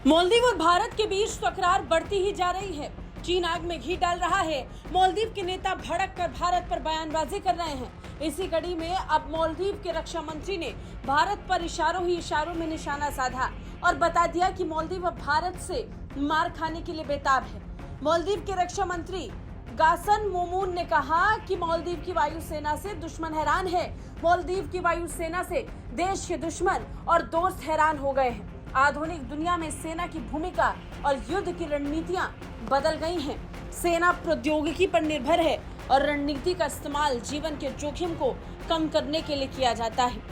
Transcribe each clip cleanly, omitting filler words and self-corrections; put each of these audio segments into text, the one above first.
मालदीव और भारत के बीच तकरार बढ़ती ही जा रही है। चीन आग में घी डाल रहा है। मालदीव के नेता भड़क कर भारत पर बयानबाजी कर रहे हैं। इसी कड़ी में अब मालदीव के रक्षा मंत्री ने भारत पर इशारों ही इशारों में निशाना साधा और बता दिया कि मालदीव अब भारत से मार खाने के लिए बेताब है। मालदीव के रक्षा मंत्री गासन मोमून ने कहा कि मालदीव की वायुसेना से दुश्मन हैरान है। मालदीव की वायुसेना से देश के दुश्मन और दोस्त हैरान हो गए हैं। आधुनिक दुनिया में सेना की भूमिका और युद्ध की रणनीतियां बदल गई हैं। सेना प्रौद्योगिकी पर निर्भर है और रणनीति का इस्तेमाल जीवन के जोखिम को कम करने के लिए किया जाता है।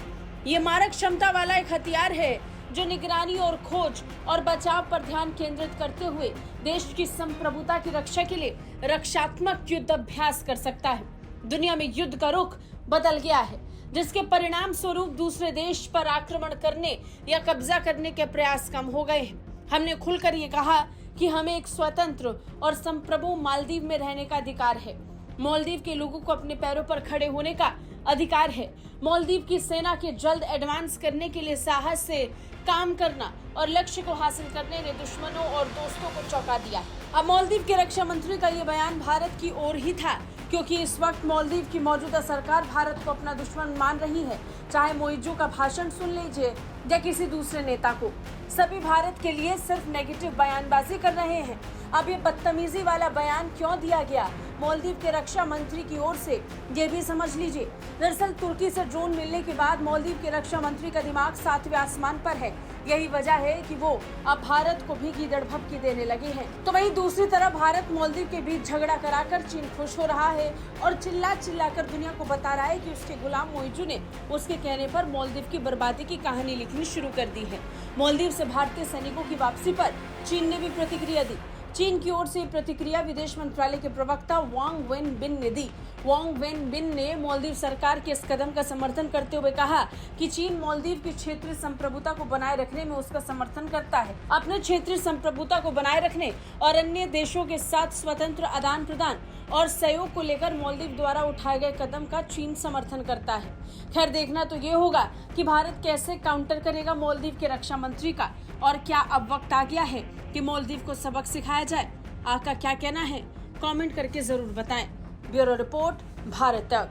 ये मारक क्षमता वाला एक हथियार है जो निगरानी और खोज और बचाव पर ध्यान केंद्रित करते हुए देश की संप्रभुता की रक्षा के लिए रक्षात्मक युद्ध अभ्यास कर सकता है। दुनिया में युद्ध का रुख बदल गया है, जिसके परिणाम स्वरूप दूसरे देश पर आक्रमण करने या कब्जा करने के प्रयास कम हो गए हैं। हमने खुलकर ये कहा कि हमें एक स्वतंत्र और संप्रभु मालदीव में रहने का अधिकार है। मालदीव के लोगों को अपने पैरों पर खड़े होने का अधिकार है। मालदीव की सेना के जल्द एडवांस करने के लिए साहस से काम करना और लक्ष्य को हासिल करने ने दुश्मनों और दोस्तों को चौंका दिया। अब मालदीव के रक्षा मंत्री का ये बयान भारत की ओर ही था, क्योंकि इस वक्त मालदीव की मौजूदा सरकार भारत को अपना दुश्मन मान रही है। चाहे मोइजू का भाषण सुन लीजिए या किसी दूसरे नेता को, सभी भारत के लिए सिर्फ नेगेटिव बयानबाजी कर रहे हैं। अब ये बदतमीजी वाला बयान क्यों दिया गया मालदीव के रक्षा मंत्री की ओर से, ये भी समझ लीजिए। दरअसल तुर्की से ड्रोन मिलने के बाद मालदीव के रक्षा मंत्री का दिमाग 7वें आसमान पर है। यही वजह है कि वो अब भारत को भी गीदड़ भभकी देने लगे हैं। तो वहीं दूसरी तरफ भारत मालदीव के बीच झगड़ा कराकर चीन खुश हो रहा है और चिल्ला कर दुनिया को बता रहा है कि उसके गुलाम मोइजू ने उसके कहने पर मालदीव की बर्बादी की कहानी लिखनी शुरू कर दी है। मालदीव से भारतीय सैनिकों की वापसी पर चीन ने भी प्रतिक्रिया दी। चीन की ओर से प्रतिक्रिया विदेश मंत्रालय के प्रवक्ता वांग वेनबिन ने दी। वांग वेनबिन ने मालदीव सरकार के इस कदम का समर्थन करते हुए कहा कि चीन मालदीव की क्षेत्रीय संप्रभुता को बनाए रखने में उसका समर्थन करता है। अपने क्षेत्रीय संप्रभुता को बनाए रखने और अन्य देशों के साथ स्वतंत्र आदान प्रदान और सहयोग को लेकर मालदीव द्वारा उठाए गए कदम का चीन समर्थन करता है। खैर, देखना तो ये होगा कि भारत कैसे काउंटर करेगा मालदीव के रक्षा मंत्री का, और क्या अब वक्त आ गया है कि मालदीव को सबक सिखाया जाए। आपका क्या कहना है, कमेंट करके जरूर बताएं। ब्यूरो रिपोर्ट, भारत तक।